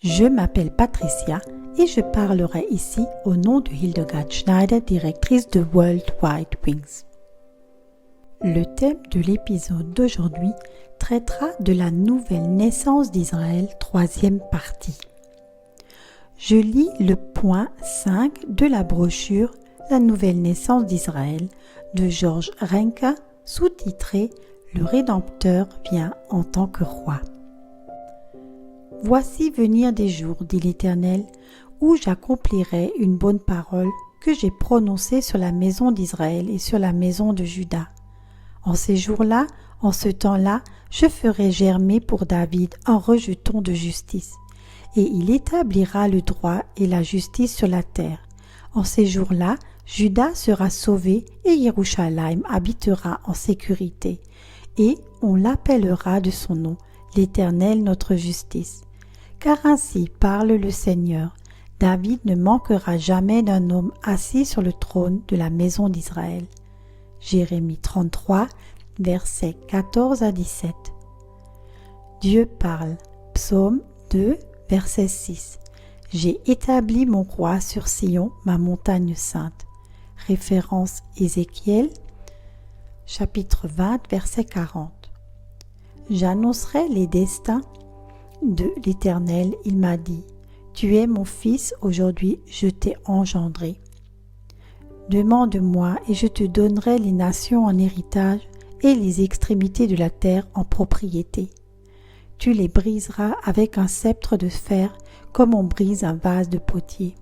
Je m'appelle Patricia et je parlerai ici au nom de Hildegard Schneider, directrice de World Wide Wings. Le thème de l'épisode d'aujourd'hui traitera de la nouvelle naissance d'Israël, troisième partie. Je lis le point 5 de la brochure La nouvelle naissance d'Israël de George Renka, sous-titré Le Rédempteur vient en tant que roi. Voici venir des jours, dit l'Éternel, où j'accomplirai une bonne parole que j'ai prononcée sur la maison d'Israël et sur la maison de Juda. En ces jours-là, en ce temps-là, je ferai germer pour David un rejeton de justice, et il établira le droit et la justice sur la terre. En ces jours-là, Juda sera sauvé et Yerushalayim habitera en sécurité, et on l'appellera de son nom, l'Éternel notre justice. Car ainsi parle le Seigneur, David ne manquera jamais d'un homme assis sur le trône de la maison d'Israël. Jérémie 33, versets 14 à 17. Dieu parle. Psaume 2, verset 6. J'ai établi mon roi sur Sion, ma montagne sainte. Référence Ézéchiel, chapitre 20, verset 40. J'annoncerai les destins de l'Éternel, il m'a dit. Tu es mon fils, aujourd'hui je t'ai engendré. Demande-moi et je te donnerai les nations en héritage et les extrémités de la terre en propriété. Tu les briseras avec un sceptre de fer comme on brise un vase de potier.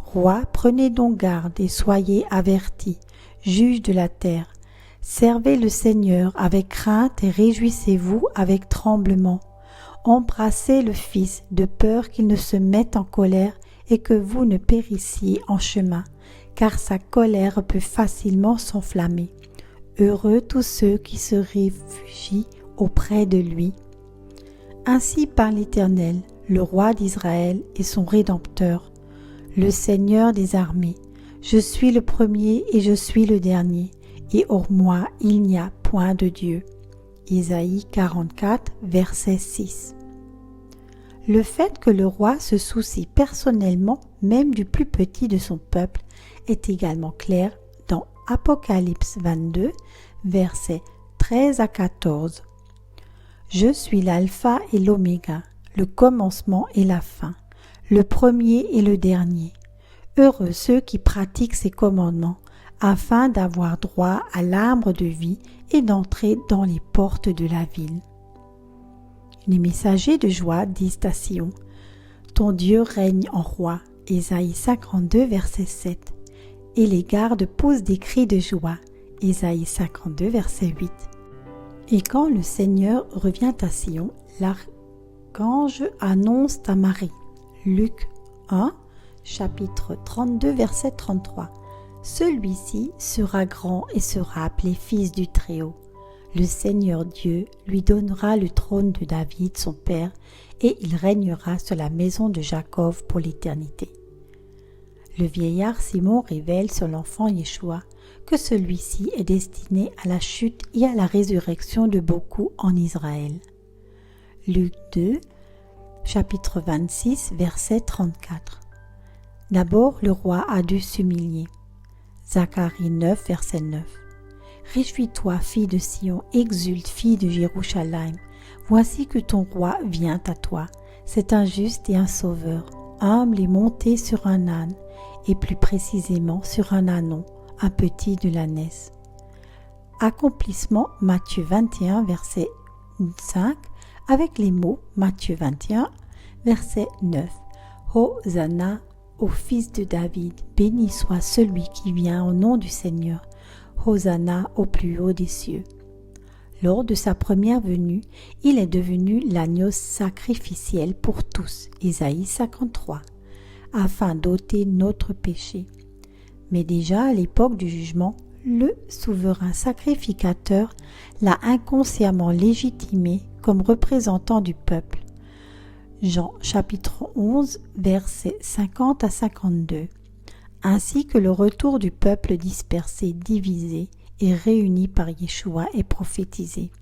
Roi, prenez donc garde et soyez avertis, juges de la terre. Servez le Seigneur avec crainte et réjouissez-vous avec tremblement. Embrassez le Fils de peur qu'il ne se mette en colère et que vous ne périssiez en chemin, car sa colère peut facilement s'enflammer. Heureux tous ceux qui se réfugient auprès de lui. Ainsi parle l'Éternel, le roi d'Israël et son Rédempteur, le Seigneur des armées. Je suis le premier et je suis le dernier, et hors moi il n'y a point de Dieu. Isaïe 44, verset 6. Le fait que le roi se soucie personnellement même du plus petit de son peuple est également clair dans Apocalypse 22, versets 13 à 14. Je suis l'alpha et l'oméga, le commencement et la fin, le premier et le dernier. Heureux ceux qui pratiquent ces commandements, afin d'avoir droit à l'arbre de vie et d'entrer dans les portes de la ville. Les messagers de joie disent à Sion, ton Dieu règne en roi, Ésaïe 52, verset 7. Et les gardes poussent des cris de joie, Ésaïe 52, verset 8. Et quand le Seigneur revient à Sion, l'archange annonce à Marie, Luc 1, chapitre 32, verset 33. Celui-ci sera grand et sera appelé fils du Très-Haut. Le Seigneur Dieu lui donnera le trône de David, son père, et il régnera sur la maison de Jacob pour l'éternité. Le vieillard Simon révèle sur l'enfant Yeshua que celui-ci est destiné à la chute et à la résurrection de beaucoup en Israël. Luc 2, chapitre 26, verset 34. D'abord, le roi a dû s'humilier. Zacharie 9, verset 9. Réjouis-toi, fille de Sion, exulte, fille de Yerushalayim. Voici que ton roi vient à toi. C'est un juste et un sauveur, humble et monté sur un âne, et plus précisément sur un ânon, un petit de l'ânesse. Accomplissement Matthieu 21, verset 5, avec les mots Matthieu 21, verset 9. Hosanna au fils de David, béni soit celui qui vient au nom du Seigneur. Hosanna au plus haut des cieux. Lors de sa première venue, il est devenu l'agneau sacrificiel pour tous, Ésaïe 53, afin d'ôter notre péché. Mais déjà à l'époque du jugement, le souverain sacrificateur l'a inconsciemment légitimé comme représentant du peuple. Jean chapitre 11, versets 50 à 52, ainsi que le retour du peuple dispersé, divisé et réuni par Yeshua est prophétisé.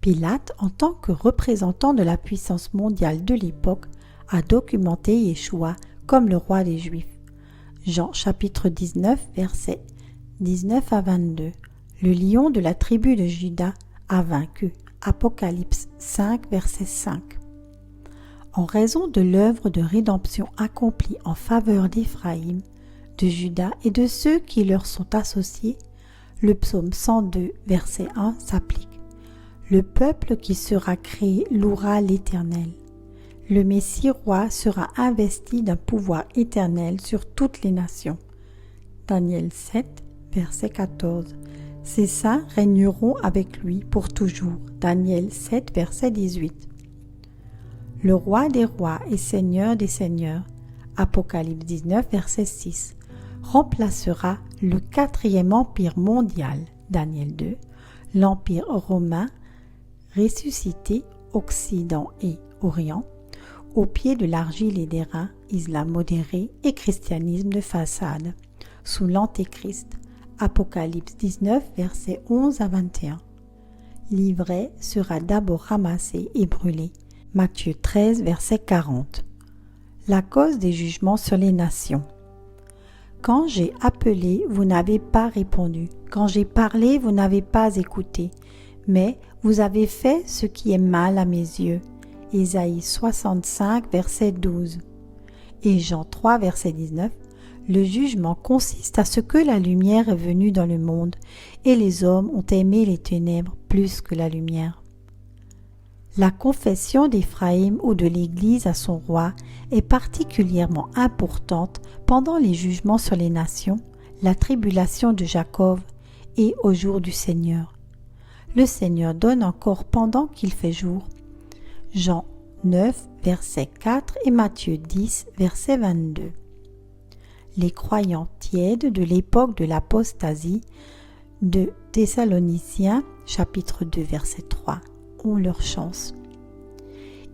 Pilate, en tant que représentant de la puissance mondiale de l'époque, a documenté Yeshua comme le roi des Juifs. Jean chapitre 19, versets 19 à 22. Le lion de la tribu de Juda a vaincu. Apocalypse 5, verset 5. En raison de l'œuvre de rédemption accomplie en faveur d'Éphraïm, de Juda et de ceux qui leur sont associés, le psaume 102, verset 1 s'applique. Le peuple qui sera créé louera l'Éternel. Le Messie roi sera investi d'un pouvoir éternel sur toutes les nations. Daniel 7, verset 14. Ses saints régneront avec lui pour toujours. Daniel 7, verset 18. Le roi des rois et seigneur des seigneurs, Apocalypse 19, verset 6, remplacera le 4e empire mondial, Daniel 2, l'empire romain, ressuscité Occident et Orient, au pied de l'argile et des reins, islam modéré et christianisme de façade, sous l'Antéchrist, Apocalypse 19, versets 11 à 21. L'ivraie sera d'abord ramassée et brûlée, Matthieu 13, verset 40. La cause des jugements sur les nations. Quand j'ai appelé, vous n'avez pas répondu. Quand j'ai parlé, vous n'avez pas écouté. Mais vous avez fait ce qui est mal à mes yeux. Ésaïe 65, verset 12. Et Jean 3, verset 19. Le jugement consiste à ce que la lumière est venue dans le monde, et les hommes ont aimé les ténèbres plus que la lumière. La confession d'Éphraïm ou de l'Église à son roi est particulièrement importante pendant les jugements sur les nations, la tribulation de Jacob et au jour du Seigneur. Le Seigneur donne encore pendant qu'il fait jour. Jean 9, verset 4 et Matthieu 10, verset 22. Les croyants tièdes de l'époque de l'apostasie de Thessaloniciens, chapitre 2, verset 3, ont leur chance.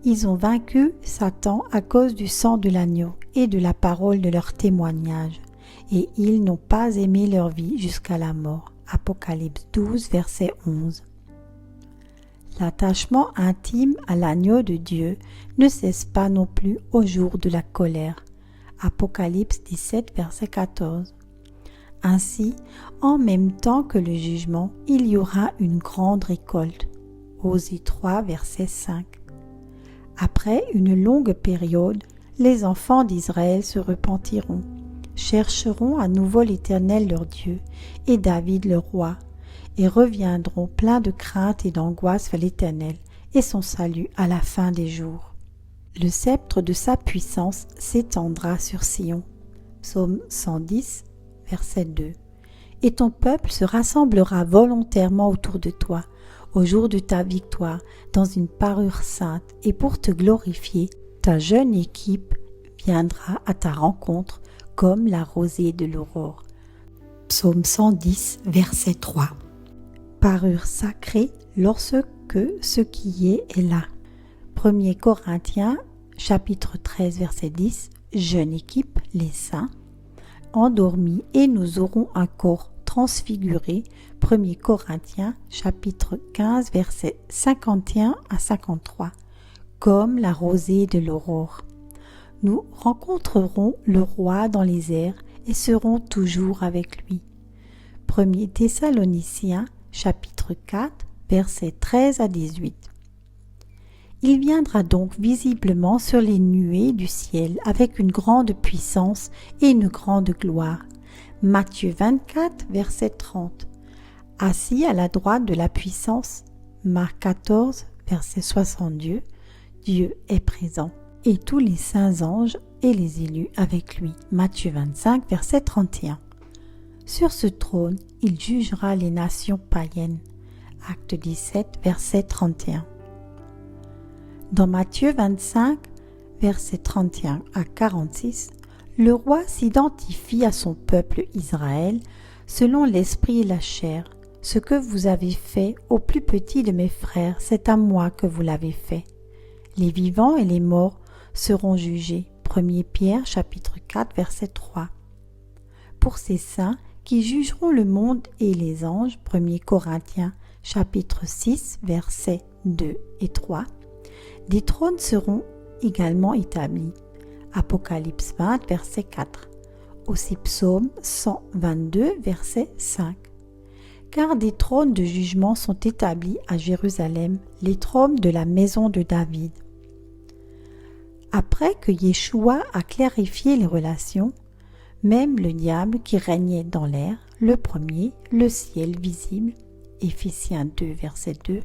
Ils ont vaincu Satan à cause du sang de l'agneau et de la parole de leur témoignage, et ils n'ont pas aimé leur vie jusqu'à la mort. Apocalypse 12, verset 11. L'attachement intime à l'agneau de Dieu ne cesse pas non plus au jour de la colère. Apocalypse 17, verset 14. Ainsi, en même temps que le jugement, il y aura une grande récolte. Osée 3, verset 5. Après une longue période, les enfants d'Israël se repentiront, chercheront à nouveau l'Éternel leur Dieu et David leur roi, et reviendront pleins de crainte et d'angoisse vers l'Éternel et son salut à la fin des jours. Le sceptre de sa puissance s'étendra sur Sion. Psaume 110, verset 2. Et ton peuple se rassemblera volontairement autour de toi, au jour de ta victoire, dans une parure sainte, et pour te glorifier, ta jeune équipe viendra à ta rencontre comme la rosée de l'aurore. Psaume 110, verset 3. Parure sacrée lorsque ce qui est là. 1 Corinthiens, chapitre 13, verset 10. Jeune équipe, les saints, endormis et nous aurons un corps transfiguré. 1 Corinthiens, chapitre 15, versets 51 à 53. Comme la rosée de l'aurore. Nous rencontrerons le roi dans les airs et serons toujours avec lui. 1 Thessaloniciens, chapitre 4, versets 13 à 18. Il viendra donc visiblement sur les nuées du ciel avec une grande puissance et une grande gloire. Matthieu 24, verset 30. Assis à la droite de la puissance. Marc 14, verset 62. Dieu est présent. Et tous les saints anges et les élus avec lui. Matthieu 25, verset 31. Sur ce trône, il jugera les nations païennes. Acte 17, verset 31. Dans Matthieu 25, verset 31 à 46, le roi s'identifie à son peuple Israël selon l'esprit et la chair. Ce que vous avez fait au plus petit de mes frères, c'est à moi que vous l'avez fait. Les vivants et les morts seront jugés. 1 Pierre, chapitre 4, verset 3. Pour ces saints qui jugeront le monde et les anges, 1 Corinthiens, chapitre 6, versets 2 et 3, des trônes seront également établi. Apocalypse 20, verset 4. Aussi Psaume 122, verset 5. Car des trônes de jugement sont établis à Jérusalem, les trônes de la maison de David. Après que Yeshua a clarifié les relations, même le diable qui régnait dans l'air, le premier, le ciel visible, Éphésiens 2, verset 2,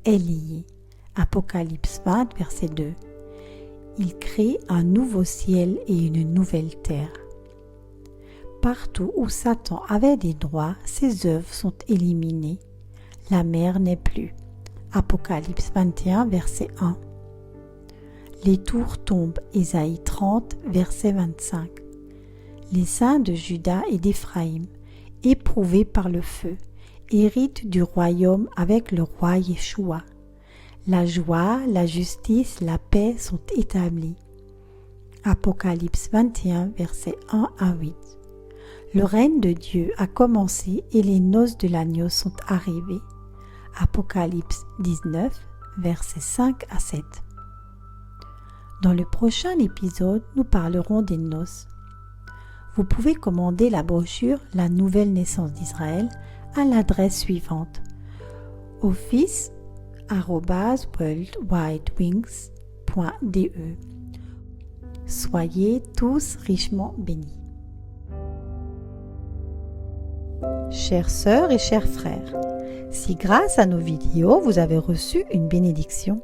est lié. Apocalypse 20, verset 2. Il crée un nouveau ciel et une nouvelle terre. Partout où Satan avait des droits, ses œuvres sont éliminées. La mer n'est plus. Apocalypse 21, verset 1. Les tours tombent. Ésaïe 30, verset 25. Les saints de Juda et d'Éphraïm, éprouvés par le feu, héritent du royaume avec le roi Yeshua. La joie, la justice, la paix sont établies. Apocalypse 21, versets 1 à 8. Le règne de Dieu a commencé et les noces de l'agneau sont arrivées. Apocalypse 19, versets 5 à 7. Dans le prochain épisode, nous parlerons des noces. Vous pouvez commander la brochure « La nouvelle naissance d'Israël » à l'adresse suivante: office@worldwidewings.de. Soyez tous richement bénis. Chères sœurs et chers frères, si grâce à nos vidéos vous avez reçu une bénédiction,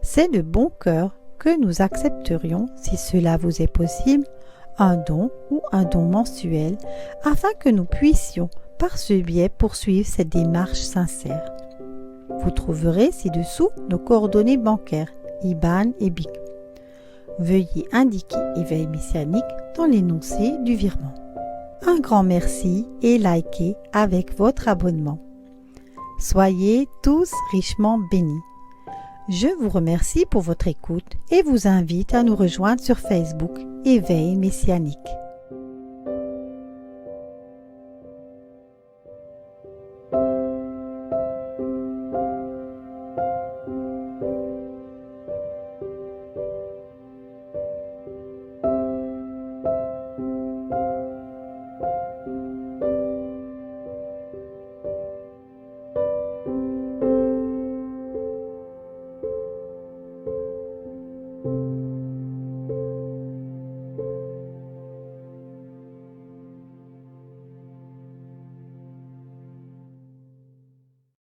c'est de bon cœur que nous accepterions, si cela vous est possible, un don ou un don mensuel afin que nous puissions par ce biais poursuivre cette démarche sincère. Vous trouverez ci-dessous nos coordonnées bancaires, IBAN et BIC. Veuillez indiquer Éveil Messianique dans l'énoncé du virement. Un grand merci et likez avec votre abonnement. Soyez tous richement bénis. Je vous remercie pour votre écoute et vous invite à nous rejoindre sur Facebook Éveil Messianique.